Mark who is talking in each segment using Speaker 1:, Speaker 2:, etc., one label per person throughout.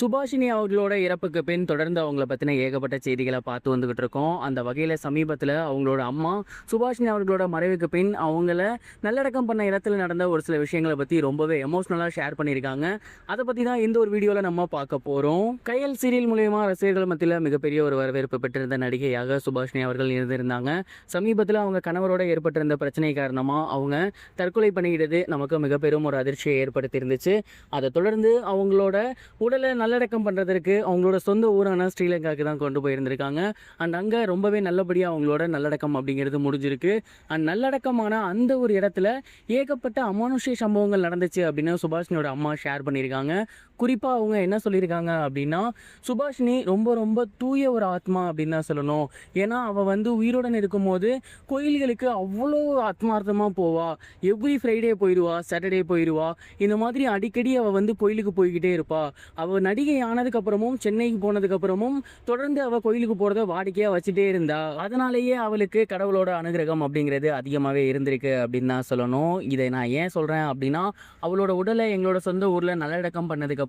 Speaker 1: சுபாஷினி அவர்களோட இறப்புக்கு பின் தொடர்ந்து அவங்கள பற்றின ஏகப்பட்ட செய்திகளை பார்த்து வந்துகிட்டு இருக்கோம். அந்த வகையில் சமீபத்தில் அவங்களோட அம்மா சுபாஷினி அவர்களோட மறைவுக்கு பின் அவங்கள நல்லடக்கம் பண்ண இடத்துல நடந்த ஒரு சில விஷயங்களை பற்றி ரொம்பவே எமோஷ்னலாக ஷேர் பண்ணியிருக்காங்க. அதை பற்றி தான் இந்த ஒரு வீடியோவில் நம்ம பார்க்க போகிறோம். கையல் சீரியல் மூலயமா ரசிகர்கள் மத்தியில் மிகப்பெரிய ஒரு வரவேற்பு பெற்றிருந்த நடிகையாக சுபாஷினி அவர்கள் இருந்திருந்தாங்க. சமீபத்தில் அவங்க கணவரோட ஏற்பட்டிருந்த பிரச்சனை காரணமாக அவங்க தற்கொலை பண்ணிக்கிட்டது நமக்கு மிக பெரும் ஒரு அதிர்ச்சியை ஏற்படுத்தியிருந்துச்சு. அதை தொடர்ந்து அவங்களோட உடலை நல்லடக்கம் பண்ணுறதுக்கு அவங்களோட சொந்த ஊரான ஸ்ரீலங்காவுக்கு தான் கொண்டு போயிருந்திருக்காங்க. அண்ட் அங்கே ரொம்பவே நல்லபடியாக அவங்களோட நல்லடக்கம் அப்படிங்கிறது முடிஞ்சிருக்கு. அண்ட் நல்லடக்கமான அந்த ஒரு இடத்துல ஏகப்பட்ட அமானுஷ்ய சம்பவங்கள் நடந்துச்சு அப்படின்னு சுபாஷினியோட அம்மா ஷேர் பண்ணியிருக்காங்க. குறிப்பாக அவங்க என்ன சொல்லியிருக்காங்க அப்படின்னா, சுபாஷினி ரொம்ப ரொம்ப தூய ஒரு ஆத்மா அப்படின்னு தான் சொல்லணும். ஏன்னா அவள் உயிருடன் இருக்கும்போது கோயில்களுக்கு அவ்வளோ ஆத்மார்த்தமாக போவா. எவ்ரி ஃப்ரைடே போயிடுவா, சாட்டர்டே போயிடுவா. இந்த மாதிரி அடிக்கடி அவள் கோயிலுக்கு போய்கிட்டே இருப்பா. அவள் நடிகை ஆனதுக்கப்புறமும் சென்னைக்கு போனதுக்கப்புறமும் தொடர்ந்து அவள் கோயிலுக்கு போகிறத வாடிக்கையாக வச்சுட்டே இருந்தா. அதனாலேயே அவளுக்கு கடவுளோட அனுகிரகம் அப்படிங்கிறது அதிகமாகவே இருந்திருக்கு அப்படின்னு தான் சொல்லணும். இதை நான் ஏன் சொல்கிறேன் அப்படின்னா, அவளோட உடலை எங்களோட சொந்த ஊரில் நல்லடக்கம் பண்ணதுக்கப்புறம்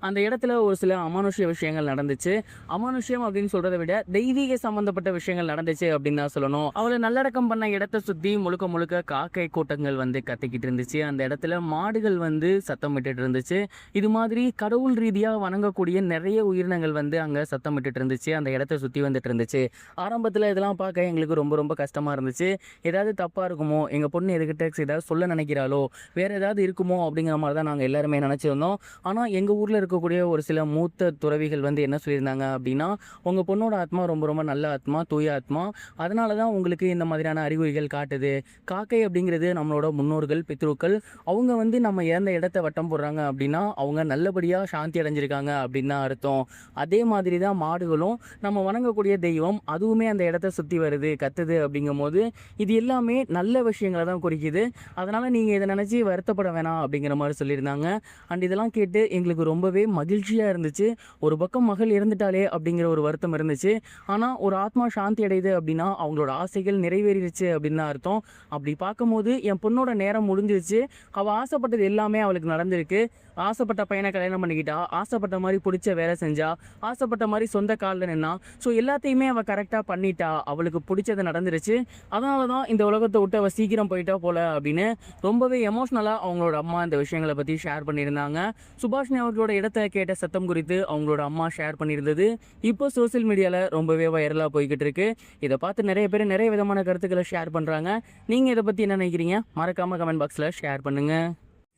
Speaker 1: அந்த இடத்துல ஒரு சில அமானுஷ்ய விஷயங்கள் நடந்துச்சு. அமானுஷ்யம் அப்படின்னு சொல்கிறத விட தெய்வீக சம்மந்தப்பட்ட விஷயங்கள் நடந்துச்சு அப்படின்னு தான் சொல்லணும். அவளை நல்லடக்கம் பண்ண இடத்தை சுற்றி முழுக்க முழுக்க காக்கை கூட்டங்கள் கத்திக்கிட்டு இருந்துச்சு. அந்த இடத்துல மாடுகள் சத்தம் விட்டுட்டு இருந்துச்சு. இது மாதிரி கடவுள் ரீதியாக வணங்கக்கூடிய நிறைய உயிரினங்கள் அங்கே சத்தமிட்டு இருந்துச்சு. அந்த இடத்த சுற்றி வந்துட்டு இருந்துச்சு. ஆரம்பத்தில் இதெல்லாம் பார்க்க எங்களுக்கு ரொம்ப ரொம்ப கஷ்டமாக இருந்துச்சு. ஏதாவது தப்பாக இருக்குமோ, எங்கள் பொண்ணு எதுக்கிட்ட ஏதாவது சொல்ல நினைக்கிறாளோ, வேறு ஏதாவது இருக்குமோ அப்படிங்கிற மாதிரி தான் நாங்கள் எல்லாருமே நினச்சிருந்தோம். ஆனால் எங்கள் ஊரில் இருக்கக்கூடிய ஒரு சில மூத்த துறவிகள் என்ன சொல்லியிருந்தாங்க அப்படின்னா, உங்கள் பொண்ணோட ஆத்மா ரொம்ப ரொம்ப நல்ல ஆத்மா, தூய ஆத்மா. அதனால தான் உங்களுக்கு இந்த மாதிரியான அறிகுறிகள் காட்டுது. காக்கை அப்படிங்கிறது நம்மளோட முன்னோர்கள், பித்ருக்கள். அவங்க நம்ம இறந்த இடத்த வட்டம் போடுறாங்க அப்படின்னா அவங்க நல்லபடியாக சாந்தி அடைஞ்சிருக்காங்க அப்படின்னு தான் அர்த்தம். அதே மாதிரி தான் மாடுகளும் நம்ம வணங்கக்கூடிய தெய்வம், அதுவுமே அந்த இடத்த சுற்றி வருது, கத்துது. அப்படிங்கும் போது இது எல்லாமே நல்ல விஷயங்களை தான் குறிக்குது. அதனால் நீங்கள் இதை நினச்சி வருத்தப்பட வேணாம் அப்படிங்கிற மாதிரி சொல்லியிருந்தாங்க. அண்ட் இதெல்லாம் கேட்டு எங்களுக்கு ரொம்பவே மகிழ்ச்சியாக இருந்துச்சு. ஒரு பக்கம் மகள் இறந்துட்டாலே அப்படிங்கிற ஒரு வருத்தம் இருந்துச்சு. ஆனால் ஒரு ஆத்மா சாந்தி அடையுது அப்படின்னா அவங்களோட ஆசைகள் நிறைவேறிடுச்சு அப்படின்னு தான் அர்த்தம். அப்படி பார்க்கும்போது என் பொண்ணோட நேரம் முடிஞ்சிருச்சு. அவள் ஆசைப்பட்டது எல்லாமே அவளுக்கு நடந்திருக்கு. ஆசைப்பட்ட பையனை கல்யாணம் பண்ணிக்கிட்டா, ஆசைப்பட்ட மாதிரி பிடிச்ச வேலை செஞ்சா, ஆசைப்பட்ட மாதிரி சொந்த காலில் நின்னா. ஸோ எல்லாத்தையுமே அவள் கரெக்டாக பண்ணிட்டா. அவளுக்கு பிடிச்சது நடந்துருச்சு. அதனால தான் இந்த உலகத்தை விட்டு அவள் சீக்கிரம் போயிட்டா போல அப்படின்னு ரொம்பவே எமோஷ்னலாக அவங்களோட அம்மா இந்த விஷயங்களை பற்றி ஷேர் பண்ணியிருந்தாங்க. சுபாஷினி அவர்களோட இடத்த கேட்ட சத்தம் குறித்து அவங்களோட அம்மா ஷேர் பண்ணியிருந்தது இப்போ சோசியல் மீடியாவில் ரொம்பவே வைரலாக போய்கிட்டு இருக்கு. இதை பார்த்து நிறைய பேர் நிறைய விதமான கருத்துக்களை ஷேர் பண்ணுறாங்க. நீங்கள் இதை பற்றி என்ன நினைக்கிறீங்க? மறக்காமல் கமெண்ட் பாக்ஸில் ஷேர் பண்ணுங்கள்.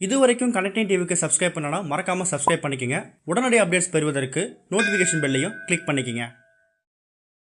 Speaker 2: இது வரைக்கும் கனெக்டிங் டிவிக்கு சப்ஸ்கிரைப் பண்ணனா மறக்காமல் சப்ஸ்கிரைப் பண்ணிக்கங்க. உடனடி அப்டேட்ஸ் பெறுவதற்கு நோட்டிஃபிகேஷன் பெல்லையும் கிளிக் பண்ணிக்கங்க.